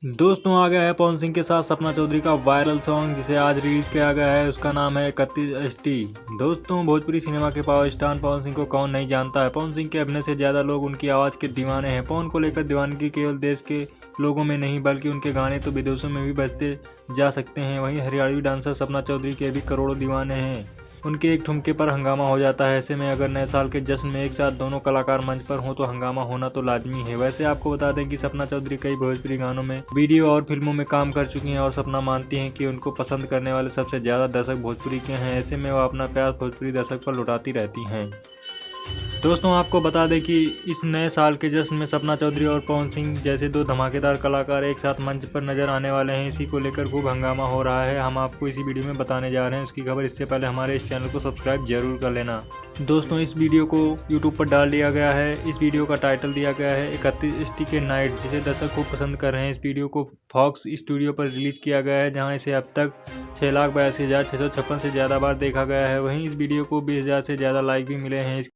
दोस्तों आ गया है पवन सिंह के साथ सपना चौधरी का वायरल सॉन्ग जिसे आज रिलीज किया गया है। उसका नाम है 31ST। दोस्तों भोजपुरी सिनेमा के पावर स्टार पवन सिंह को कौन नहीं जानता है। पवन सिंह के अभिनय से ज़्यादा लोग उनकी आवाज़ के दीवाने हैं। पवन को लेकर दीवानगी केवल देश के लोगों में नहीं बल्कि उनके गाने तो विदेशों में भी बजते जा सकते हैं। वहीं हरियाणवी डांसर सपना चौधरी के भी करोड़ों दीवाने हैं। उनके एक ठुमके पर हंगामा हो जाता है। ऐसे में अगर नए साल के जश्न में एक साथ दोनों कलाकार मंच पर हों तो हंगामा होना तो लाजमी है। वैसे आपको बता दें कि सपना चौधरी कई भोजपुरी गानों में, वीडियो और फिल्मों में काम कर चुकी हैं और सपना मानती हैं कि उनको पसंद करने वाले सबसे ज़्यादा दर्शक भोजपुरी के हैं। ऐसे में वह अपना प्यार भोजपुरी दर्शक पर लुटाती रहती हैं। दोस्तों आपको बता दें कि इस नए साल के जश्न में सपना चौधरी और पवन सिंह जैसे दो धमाकेदार कलाकार एक साथ मंच पर नजर आने वाले हैं। इसी को लेकर खूब हंगामा हो रहा है। हम आपको इसी वीडियो में बताने जा रहे हैं उसकी खबर। इससे पहले हमारे इस चैनल को सब्सक्राइब जरूर कर लेना। दोस्तों इस वीडियो को यूट्यूब पर डाल दिया गया है। इस वीडियो का टाइटल दिया गया है 31ST के नाइट, जिसे दर्शक खूब पसंद कर रहे हैं। इस वीडियो को फॉक्स स्टूडियो पर रिलीज किया गया है, जहां इसे अब तक 6,82,656 से ज़्यादा बार देखा गया है। वहीं इस वीडियो को 20,000 से ज़्यादा लाइक भी मिले हैं।